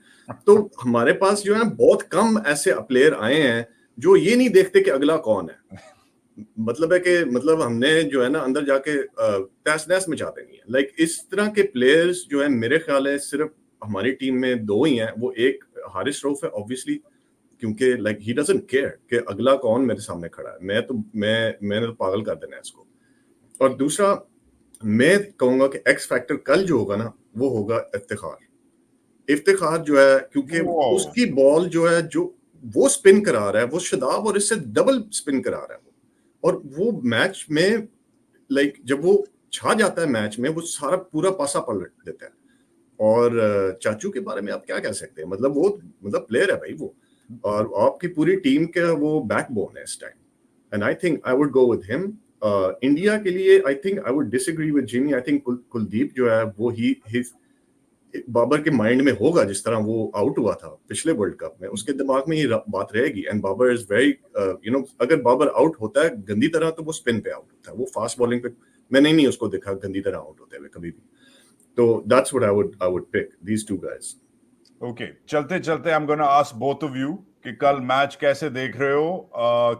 तो हमारे पास जो है बहुत कम ऐसे प्लेयर आए हैं जो ये नहीं देखते कि अगला कौन है. मतलब है कि हमने जो है ना अंदर जाके तहस नहस में चाहते नहीं है. लाइक इस तरह के प्लेयर्स जो है मेरे ख्याल है सिर्फ हमारी टीम में 2 ही हैं. वो एक हारिस रऊफ है ऑब्वियसली, क्योंकि लाइक ही डजंट केयर कि अगला कौन मेरे सामने खड़ा है. मैंने तो पागल कर देना है इसको. और दूसरा मैं कहूंगा कि एक्स फैक्टर कल जो होगा ना वो होगा इफ्तिखार जो है, क्योंकि उसकी बॉल जो है जो वो स्पिन करा रहा है, वो शदाब और इससे डबल स्पिन करा रहा है. और वो मैच में लाइक जब वो छा जाता है मैच में, वो सारा पूरा पासा पलट देता है. और चाचू के बारे में आप क्या कह सकते हैं? वो प्लेयर है भाई वो, और आपकी पूरी टीम का वो बैकबोन है इस time. And I think I would go with him. India के लिए I think I would disagree with Jimmy. I think Kuldeep जो है वो बाबर के माइंड में होगा. जिस तरह वो आउट हुआ था पिछले वर्ल्ड कप में, उसके दिमाग में ये बात रहेगी. एंड बाबर इज वेरी अगर बाबर आउट होता है गंदी तरह तो वो स्पिन पे आउट होता है. वो फास्ट बॉलिंग पे मैंने नहीं उसको देखा गंदी तरह आउट होते हुए कभी भी. तो that's what I would pick these 2 guys. Okay, चलते I am gonna ask both of you कि कल मैच कैसे देख रहे हो,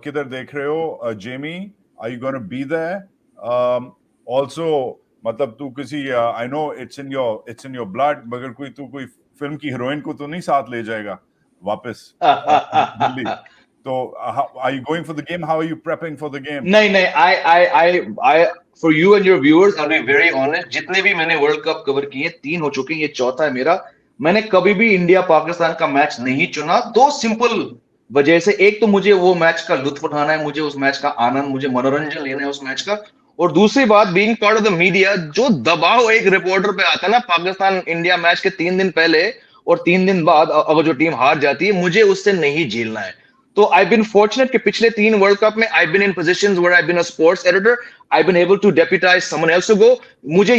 किधर देख रहे हो. Jamie, are you gonna be there? Also तू किसी I know it's in your blood, मगर तू कोई फिल्म की हीरोइन को तो नहीं साथ ले जाएगा वापस दिल्ली? तो are you going for the game? How are you prepping for the game? नहीं, I for you and your viewers, I'll be very honest, जितने भी मैंने वर्ल्ड कप कवर किए 3 हो चुके हैं, ये चौथा है मेरा. मैंने कभी भी इंडिया पाकिस्तान का मैच नहीं चुना. 2 सिंपल वजह से. एक तो मुझे वो मैच का लुत्फ उठाना है, मुझे उस मैच का आनंद, मुझे मनोरंजन लेना है उस मैच का. और दूसरी बात, being part of the media, जो दबाव एक रिपोर्टर पे आता है ना पाकिस्तान इंडिया मैच के 3 दिन पहले और 3 दिन बाद अगर जो टीम हार जाती है, मुझे उससे नहीं झेलना है. तो आई बीन फॉर्चुनेट कि पिछले 3 वर्ल्ड कप में I been in positions where I been a sports editor, I been able to deputize someone else to go. मुझे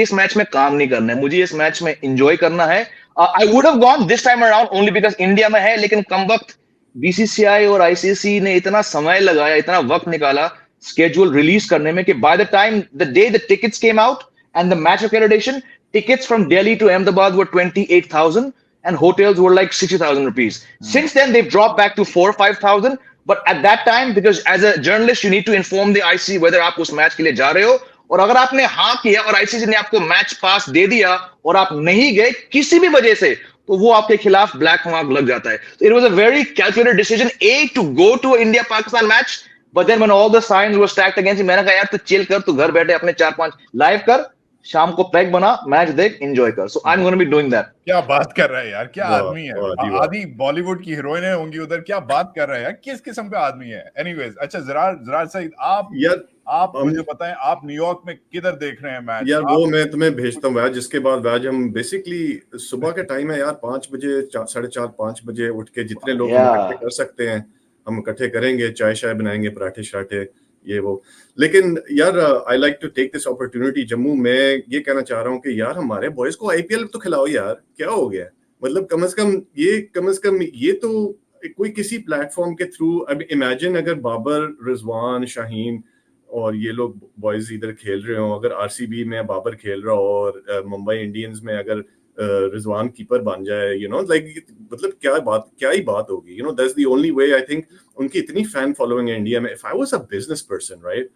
इस मैच में काम नहीं करना है, मुझे इस मैच में एंजॉय करना है. I would have gone this time around only because India में है, लेकिन कम वक्त बीसीसीआई और आईसीसी ने इतना समय लगाया, इतना वक्त निकाला schedule रिलीज करने में कि by the time the day the tickets came out and the match accreditation, tickets from Delhi to Ahmedabad were 28,000 and hotels were like 60,000 rupees. Since then they've dropped back to 4 or 5,000, but at that time, because as a journalist you need to inform the ICC whether आप उस match के लिए जा रहे हो, और अगर आपने हाँ किया और आईसीसी ने आपको मैच पास दे दिया और आप नहीं गए किसी भी वजह से, तो वो आपके खिलाफ ब्लैक मार्क लग जाता है. So it was a very calculated decision to go to an India Pakistan match. But then when all the signs were stacked against me, मैंने कहा यार तू चिल कर, तू घर बैठे अपने 4-5 लाइव कर, शाम को पैक बना, मैच देख, एंजॉय कर. So I'm going to be doing that. क्या बात कर रहा है यार, क्या आदमी है. आधी बॉलीवुड की हीरोइनें होंगी उधर, क्या बात कर रहा है यार, किस किस्म का आदमी है. एनीवेज, अच्छा जरार सईद, आप यार आप मुझे बताएं, आप न्यूयॉर्क में किधर देख रहे हैं मैच? यार वो मैं तुम्हें भेजता हूँ, जिसके बाद हम बेसिकली सुबह के टाइम है यार, 5 बजे 4:30 5 बजे उठ के जितने लोग हम इकट्ठे कर सकते हैं हम इकट्ठे करेंगे, चाय शाय बनाएंगे, पराठे शराठे ये वो। लेकिन यार I like to take this opportunity Jammu, मैं ये कहना चाह रहा हूँ कि यार हमारे बॉयज को आईपीएल तो खिलाओ यार, क्या हो गया? मतलब कम से कम ये तो कोई किसी प्लेटफॉर्म के थ्रू, अब इमेजिन अगर बाबर, रिजवान, शाहीन और ये लोग बॉयज इधर खेल रहे हो, अगर आरसीबी में बाबर खेल रहा हो और मुंबई इंडियंस में अगर रिजवान कीपर बन जाए, यू नो लाइक मतलब क्या ही बात होगी, you know that's the only way. I think उनकी इतनी फैन फॉलोइंग है इंडिया में। If I was a business person right,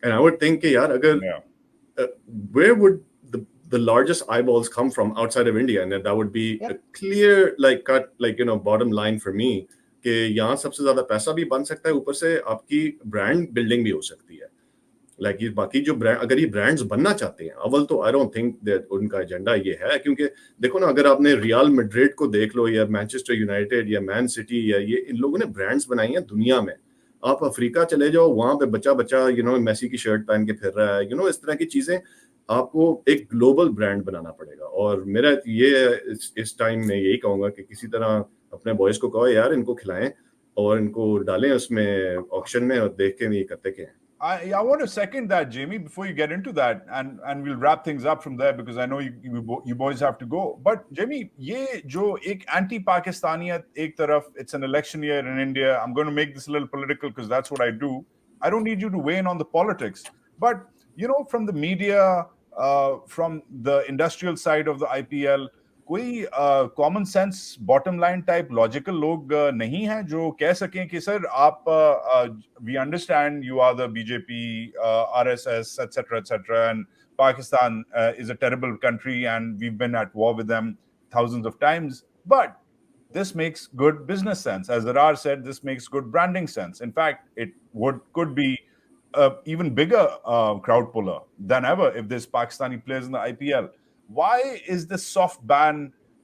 and I would think कि यार अगर where would the largest eyeballs come from outside of India, and that would be a clear like cut, like you know bottom line for me कि यहाँ सबसे ज्यादा पैसा भी बन सकता है, ऊपर से आपकी ब्रांड बिल्डिंग भी हो सकती है। लाइक ये बाकी जो ब्रांड, अगर ये ब्रांड्स बनना चाहते हैं, अव्वल तो आई डोंट थिंक दैट उनका एजेंडा ये है, क्योंकि देखो ना, अगर आपने रियल मैड्रिड को देख लो या मैनचेस्टर यूनाइटेड या मैन सिटी, या ये इन लोगों ने ब्रांड्स बनाई हैं दुनिया में। आप अफ्रीका चले जाओ, वहां पे बच्चा यू नो मेसी की शर्ट पहन के फिर रहा है, यू नो इस तरह की चीजें। आपको एक ग्लोबल ब्रांड बनाना पड़ेगा, और मेरा ये इस टाइम में यही कहूंगा कि किसी तरह अपने बॉयज को कहो यार इनको खिलाएं और इनको डालें उसमें ऑक्शन में, और देख के ये करते क्या है। I want to second that, Jamie, before you get into that, and we'll wrap things up from there because I know you boys have to go. But Jamie, ये जो एक anti-Pakistaniyat एक तरफ, it's an election year in India. I'm going to make this a little political because that's what I do. I don't need you to weigh in on the politics, but you know, from the media, from the industrial side of the IPL, कोई common sense bottom line type logical लोग नहीं है जो कह सकें कि sir आप we understand you are the BJP, RSS etcetera and Pakistan is a terrible country and we've been at war with them thousands of times, but this makes good business sense. As Zarar said, this makes good branding sense. In fact, it could be even bigger crowd puller than ever if there's Pakistani players in the IPL. Why is this soft ban?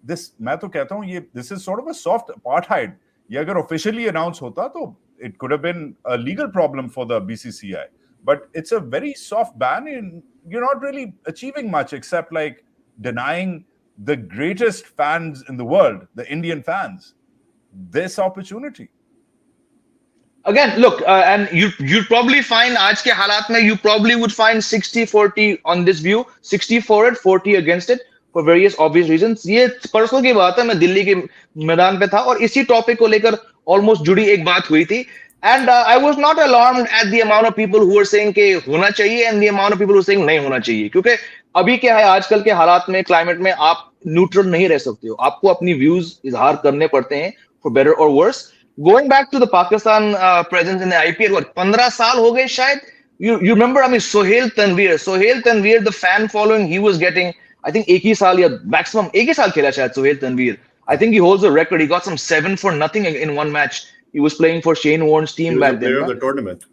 मैं तो कहता हूँ ये this is sort of a soft apartheid. ये अगर officially announce होता तो it could have been a legal problem for the BCCI. But it's a very soft ban, and you're not really achieving much except like denying the greatest fans in the world, the Indian fans, this opportunity. Again, look, and you'd probably find आज के हालात में you probably would find 60-40 on this view, 60 for it, 40 against it for various obvious reasons. ये परसों की बात है, मैं दिल्ली के मैदान पे था और इसी टॉपिक को लेकर ऑलमोस्ट जुड़ी एक बात हुई थी, and I was not alarmed at the amount of people who were saying कि होना चाहिए and the amount of people who were saying नहीं होना चाहिए, क्योंकि अभी क्या है, आजकल के हालात में, क्लाइमेट में आप न्यूट्रल नहीं रह सकते हो, आपको अपनी व्यूज इजहार करने पड़ते हैं for better or worse. Going back to the Pakistan presence in the IPL, what 15 साल हो गए शायद. You remember, I mean, Sohail Tanvir, the fan following he was getting, I think एक ही साल या maximum एक ही साल खेला शायद Sohail Tanvir. I think he holds the record. He got some 7 for nothing in one match. He was playing for Shane Warne's team back then. The tournament.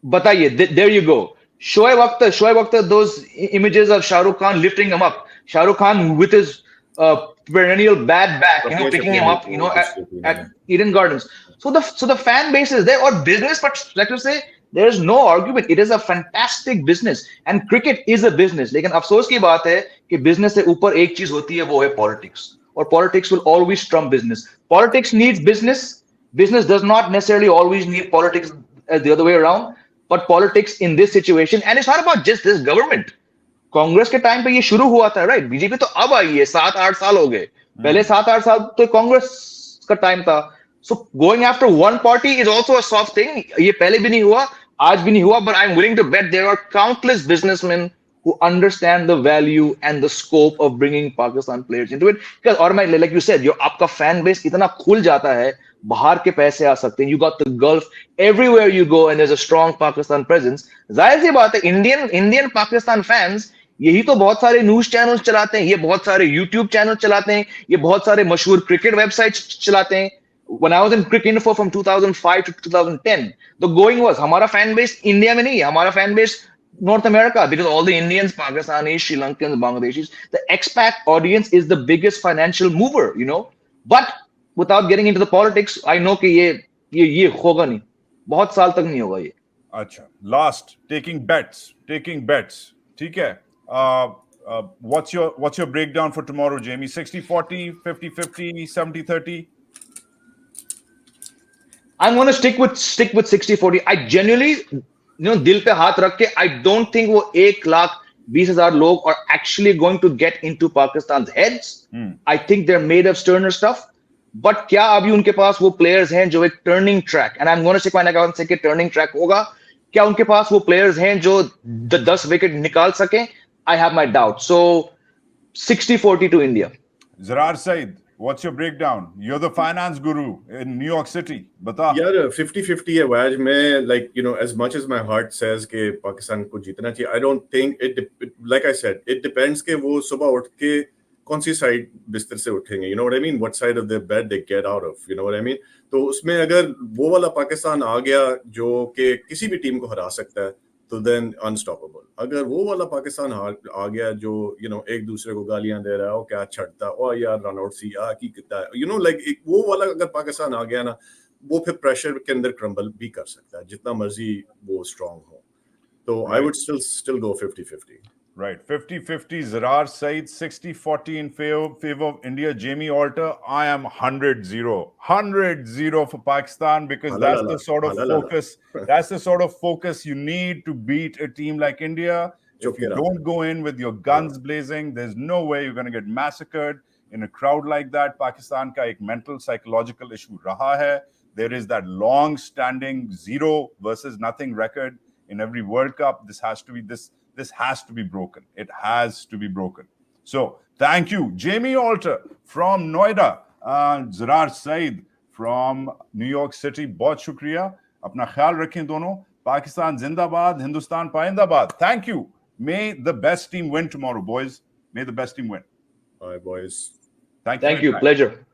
बताइए, there you go. Shoaib Akhtar, those images of Shah Rukh Khan lifting him up. Shah Rukh Khan with his perennial bad back, you know, picking him up, you know, at Eden Gardens. So the fan base is there, or business, but like to say, there is no argument. It is a fantastic business, and cricket is a business. लेकिन अफसोस की बात है कि business से ऊपर एक चीज होती है, वो है politics. और politics will always trump business. Politics needs business. Business does not necessarily always need politics the other way around. But politics in this situation, and it's not about just this government. Congress के time पे ये शुरू हुआ था, right? BJP तो अब आई है, 7-8 साल हो गए. पहले 7-8 साल तो कांग्रेस का टाइम था. So going after one party is also a soft thing. ये पहले भी नहीं हुआ, आज भी नहीं हुआ, but I am willing to bet there are countless businessman who understand the value and the scope of bringing Pakistan players into it. Because, or like you said, आपका fan base इतना खुल जाता है, बाहर के पैसे आ सकते हैं. You got the Gulf everywhere you go, and there's a strong Pakistan presence. जाहिर सी बात है, Indian Pakistan fans यही तो बहुत सारे न्यूज चैनल्स चलाते हैं, ये बहुत सारे यूट्यूब चैनल चलाते हैं, ये बहुत सारे मशहूर क्रिकेट वेबसाइट्स चलाते हैं. When I was in Cricket Info from 2005 to 2010, the going was हमारा fan base इंडिया में नहीं है, हमारा fan base North America, because all the Indians, Pakistanis, Sri Lankans, Bangladeshis, the expat audience is the biggest financial mover, you know. But without getting into the politics, I know कि ये होगा नहीं, बहुत साल तक नहीं होगा ये. अच्छा, last taking bets. ठीक है. What's your breakdown for tomorrow, Jamie? 60-40, 50-50, 70-30? I'm going to stick with 60-40. I genuinely, दिल पे हाथ रख के, I don't think वो 1,20,000 लोग are actually going to get into Pakistan's heads. I think they're made of sterner stuff. But क्या अभी उनके पास वो players हैं जो एक turning track, and I'm going to stick my neck out and say कि turning track होगा. क्या उनके पास वो players हैं जो 10 wicket निकाल सके? I have my doubts. So 60-40 to India. Zarar Said, what's your breakdown? You're the finance guru in New York City. बता. यार 50-50 है वाज में, like as much as my heart says कि पाकिस्तान को जीतना चाहिए, I don't think like I said, it depends कि वो सुबह उठ के कौन सी साइड बिस्तर से उठेंगे, you know what I mean, what side of the bed they get out of, you know what I mean. तो उसमें अगर वो वाला पाकिस्तान आ गया जो कि किसी भी टीम को हरा सकता है, तो then unstoppable. अगर वो वाला पाकिस्तान आ गया जो एक दूसरे को गालियां दे रहा है, ओ क्या छड़ता, ओ यार रन आउट सी की कितना है, like वो वाला अगर पाकिस्तान आ गया ना, वो फिर प्रेशर के अंदर क्रम्बल भी कर सकता है जितना मर्जी वो स्ट्रांग हो. तो I would still go 50-50. Right, 50-50, Zarar Said, 60-40 in favor of India. Jamie Alter, I am 100-0 for Pakistan, because that's the sort of focus. That's the sort of focus you need to beat a team like India. If you don't go in with your guns blazing, there's no way you're going to get massacred in a crowd like that. Pakistan ka ek mental, psychological issue raha hai. There is that long-standing 0 versus nothing record in every World Cup. This has to be broken. It has to be broken. So, thank you, Jamie Alter from Noida, Zarar Said from New York City. बहुत शुक्रिया. अपना ख्याल रखें दोनों. Pakistan Zindabad, Hindustan Paindabad. Thank you. May the best team win tomorrow, boys. May the best team win. Bye, boys. Thank you. Pleasure.